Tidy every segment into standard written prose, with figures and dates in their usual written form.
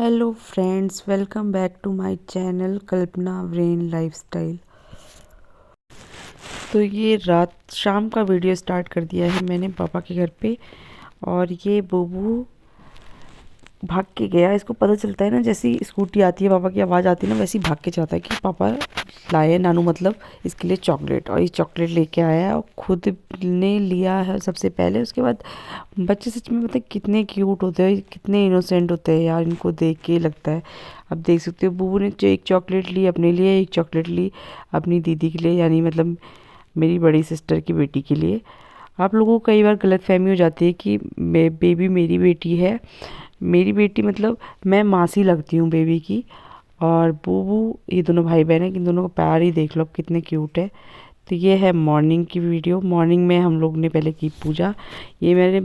Hello friends, welcome back to my channel Kalpana wren lifestyle. तो ये रात शाम का वीडियो स्टार्ट कर दिया है मैंने पापा के घर पे। और ये बूबू भाग के गया। इसको पता चलता है ना, जैसी स्कूटी आती है पापा की आवाज़ आती है ना, वैसे ही भाग के जाता है कि पापा लाए नानू, मतलब इसके लिए चॉकलेट। और ये चॉकलेट लेके आया है और खुद ने लिया है सबसे पहले। उसके बाद बच्चे सच में मतलब कितने क्यूट होते हैं, कितने इनोसेंट होते हैं यार, इनको देख के लगता है। अब देख सकते हो बूबू ने एक चॉकलेट ली अपने लिए, एक चॉकलेट ली अपनी दीदी के लिए, यानी मतलब मेरी बड़ी सिस्टर की बेटी के लिए। आप लोगों को कई बार गलतफहमी हो जाती है कि बेबी मेरी बेटी है। मेरी बेटी मतलब मैं मासी लगती हूँ बेबी की। और बूबू, ये दोनों भाई बहन हैं, इन दोनों को प्यार ही देख लो कितने क्यूट है। तो ये है मॉर्निंग की वीडियो। मॉर्निंग में हम लोग ने पहले की पूजा। ये मैंने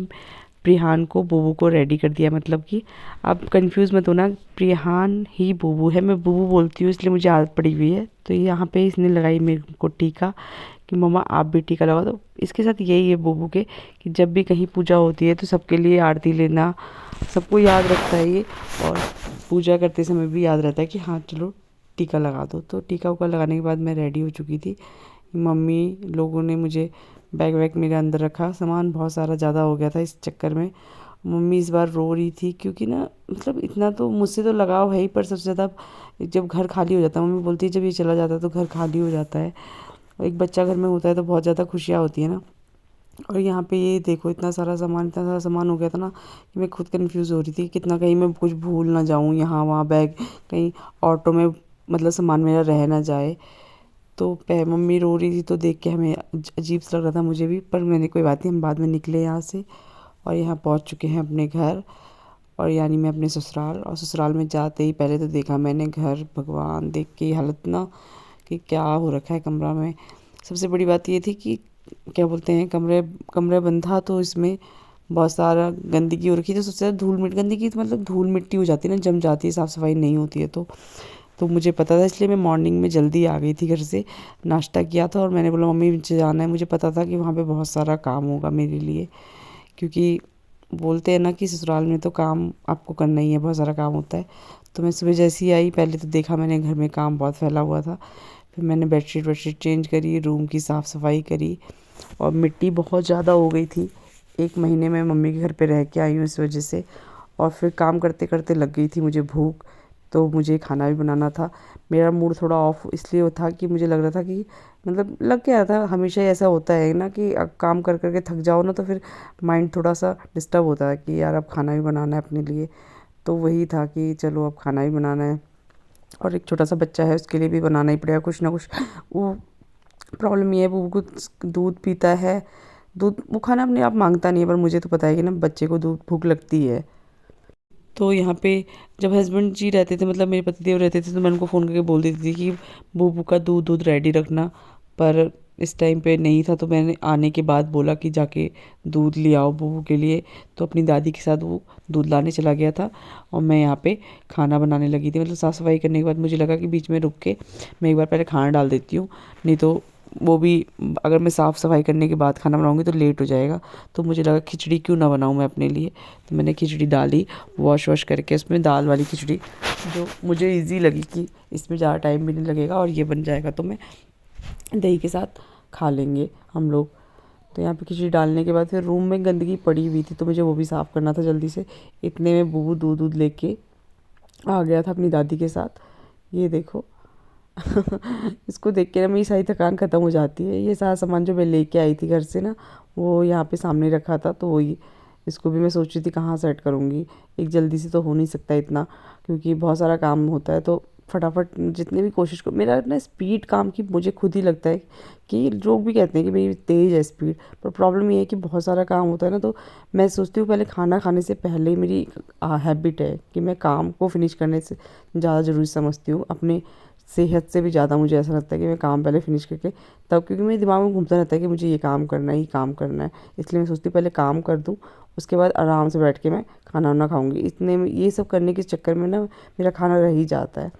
प्रिहान को बूबू को रेडी कर दिया, मतलब कि अब कंफ्यूज मत होना, प्रिहान ही बूबू है। मैं बूबू बोलती हूँ इसलिए मुझे आदत पड़ी हुई है। तो यहाँ पे इसने लगाई मेरे को टीका कि मम्मा आप भी टीका लगाओ। तो इसके साथ यही है बूबू के कि जब भी कहीं पूजा होती है तो सबके लिए आरती लेना, सबको याद रखता है ये। और पूजा करते समय भी याद रहता है कि हाँ चलो टीका लगा दो। तो टीका उका लगाने के बाद मैं रेडी हो चुकी थी। मम्मी लोगों ने मुझे बैग वैग मेरे अंदर रखा, सामान बहुत सारा ज़्यादा हो गया था इस चक्कर में। मम्मी इस बार रो रही थी क्योंकि ना मतलब इतना तो मुझसे तो लगाव है ही, पर सबसे ज़्यादा जब घर खाली हो जाता है, मम्मी बोलती है जब ये चला जाता है तो घर खाली हो जाता है। एक बच्चा घर में होता है तो बहुत ज़्यादा खुशियाँ होती है ना। और यहाँ पे ये देखो इतना सारा सामान हो गया था ना कि मैं खुद कंफ्यूज हो रही थी कितना, कहीं मैं कुछ भूल ना जाऊँ यहाँ वहाँ बैग, कहीं ऑटो में मतलब सामान मेरा रह ना जाए। तो मम्मी रो रही थी तो देख के हमें अजीब सा लग रहा था मुझे भी, पर मैंने कोई बात नहीं, हम बाद में निकले यहाँ से और यहाँ पहुँच चुके हैं अपने घर। और यानी मैं अपने ससुराल। और ससुराल में जाते ही पहले तो देखा मैंने घर, भगवान देख के हालत ना कि क्या हो रखा है कमरा में। सबसे बड़ी बात ये थी कि क्या बोलते हैं, कमरे कमरा बंद था तो इसमें बहुत सारा गंदगी हो रखी थी। सबसे ज़्यादा धूल मिट्टी, गंदगी तो मतलब धूल मिट्टी हो जाती है ना, जम जाती है, साफ़ सफाई नहीं होती है। तो मुझे पता था, इसलिए मैं मॉर्निंग में जल्दी आ गई थी घर से। नाश्ता किया था और मैंने बोला मम्मी मुझे जाना है। मुझे पता था कि वहाँ पे बहुत सारा काम होगा मेरे लिए, क्योंकि बोलते हैं ना कि ससुराल में तो काम आपको करना ही है, बहुत सारा काम होता है। तो मैं सुबह जैसे ही आई पहले तो देखा मैंने घर में काम बहुत फैला हुआ था। फिर मैंने बेडशीट वेडशीट चेंज करी, रूम की साफ़ सफाई करी। और मिट्टी बहुत ज़्यादा हो गई थी। 1 महीने में मम्मी के घर पे रह के आई हूँ इस वजह से। और फिर काम करते करते लग गई थी मुझे भूख, तो मुझे खाना भी बनाना था। मेरा मूड थोड़ा ऑफ इसलिए था कि मुझे लग रहा था कि मतलब लग क्या रहा था, हमेशा ही ऐसा होता है ना कि काम कर कर के थक जाओ ना, तो फिर माइंड थोड़ा सा डिस्टर्ब होता है कि यार अब खाना भी बनाना है अपने लिए। तो वही था कि चलो अब खाना भी बनाना है। और एक छोटा सा बच्चा है उसके लिए भी बनाना ही पड़ेगा कुछ ना कुछ। वो प्रॉब्लम ये है, वो कुछ दूध पीता है, दूध वो खाना अपने आप मांगता नहीं है, पर मुझे तो पता है कि ना बच्चे को दूध भूख लगती है। तो यहाँ पे जब हस्बैंड जी रहते थे, मतलब मेरे पतिदेव रहते थे, तो मैं उनको फ़ोन करके बोल देती थी कि बूबू का दूध दूध रेडी रखना। पर इस टाइम पे नहीं था तो मैंने आने के बाद बोला कि जाके दूध ले आओ बूबू के लिए। तो अपनी दादी के साथ वो दूध लाने चला गया था और मैं यहाँ पे खाना बनाने लगी थी। मतलब साफ़ सफाई करने के बाद मुझे लगा कि बीच में रुक के मैं एक बार पहले खाना डाल देती हूँ, नहीं तो वो भी, अगर मैं साफ़ सफाई करने के बाद खाना बनाऊँगी तो लेट हो जाएगा। तो मुझे लगा खिचड़ी क्यों ना बनाऊँ मैं अपने लिए। तो मैंने खिचड़ी डाली, वॉश वॉश करके उसमें दाल वाली खिचड़ी, जो मुझे इजी लगी कि इसमें ज़्यादा टाइम भी नहीं लगेगा और ये बन जाएगा तो मैं दही के साथ खा लेंगे हम लोग। तो यहाँ पे खिचड़ी डालने के बाद फिर रूम में गंदगी पड़ी हुई थी तो मुझे वो भी साफ़ करना था जल्दी से। इतने में बूबू दूध दूध लेके आ गया था अपनी दादी के साथ। ये देखो इसको देख के ना मेरी सारी थकान ख़त्म हो जाती है। ये सारा सामान जो मैं लेके आई थी घर से ना, वो यहाँ पे सामने रखा था, तो वही इसको भी मैं सोच रही थी कहाँ सेट करूँगी। एक जल्दी से तो हो नहीं सकता इतना, क्योंकि बहुत सारा काम होता है। तो फटाफट जितने भी कोशिश को, मेरा ना स्पीड काम की मुझे खुद ही लगता है कि लोग भी कहते हैं कि मेरी तेज़ है स्पीड, पर प्रॉब्लम ये है कि बहुत सारा काम होता है ना। तो मैं सोचती हूँ पहले खाना खाने से पहले ही मेरी हैबिट है कि मैं काम को फिनिश करने से ज़्यादा ज़रूरी समझती हूँ, अपने सेहत से भी ज़्यादा मुझे ऐसा लगता है कि मैं काम पहले फिनिश करके तब, क्योंकि मेरे दिमाग में घूमता रहता है कि मुझे ये काम करना है, ये काम करना है। इसलिए मैं सोचती हूँ पहले काम कर दूँ, उसके बाद आराम से बैठ के मैं खाना वाना खाऊंगी। इतने में ये सब करने के चक्कर में ना मेरा खाना रह ही जाता है।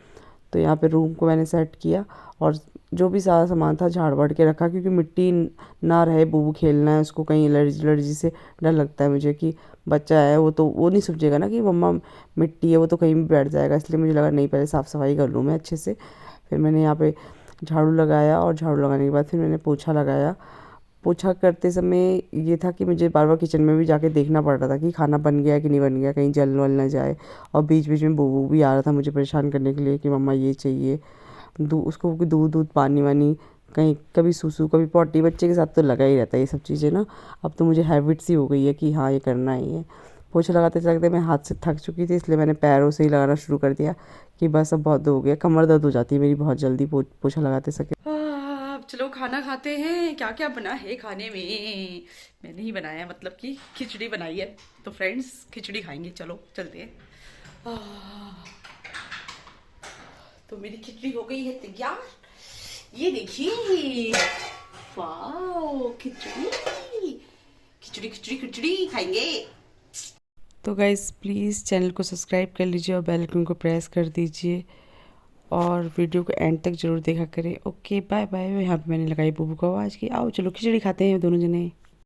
तो यहाँ पे रूम को मैंने सेट किया और जो भी सारा सामान था झाड़ बाड़ के रखा, क्योंकि मिट्टी ना रहे, बूबू खेलना है उसको, कहीं एलर्जी एलर्जी से डर लगता है मुझे कि बच्चा है वो नहीं समझेगा ना कि मम्मा मिट्टी है, वो तो कहीं भी बैठ जाएगा। इसलिए मुझे लगा नहीं, पहले साफ़ सफाई कर लूँ मैं अच्छे से। फिर मैंने यहाँ पे झाड़ू लगाया और झाड़ू लगाने के बाद फिर मैंने पोछा लगाया। पोछा करते समय ये था कि मुझे बार बार किचन में भी जाके देखना पड़ रहा था कि खाना बन गया कि नहीं बन गया, कहीं जल वल ना जाए। और बीच बीच में बूबू भी आ रहा था मुझे परेशान करने के लिए कि मम्मा ये चाहिए, उसको दूध दूध पानी वानी, कहीं कभी सूसू कभी पॉटी। बच्चे के साथ तो लगा ही रहता है ये सब चीज़ें ना। अब तो मुझे हैबिट सी हो गई है कि हाँ ये करना ही है। पोछा लगाते लगाते मैं हाथ से थक चुकी थी, इसलिए मैंने पैरों से ही लगाना शुरू कर दिया कि बस अब बहुत हो गया। कमर दर्द हो जाती है मेरी बहुत जल्दी पोछा लगाते समय। अब चलो खाना खाते हैं। क्या क्या बना है खाने में? मैंने ही बनाया, मतलब कि खिचड़ी बनाई है। तो फ्रेंड्स खिचड़ी खाएंगे, चलो चलते हैं। तो मेरी खिचड़ी हो गई है तैयार, ये देखिए। वाओ खिचड़ी खिचड़ी खिचड़ी खिचड़ी खाएंगे। तो गाइज़ प्लीज़ चैनल को सब्सक्राइब कर लीजिए और बेल आइकन को प्रेस कर दीजिए और वीडियो को एंड तक ज़रूर देखा करें। Okay bye bye. यहाँ पे मैंने लगाई बूबू को आवाज़ की आओ चलो खिचड़ी खाते हैं दोनों जने।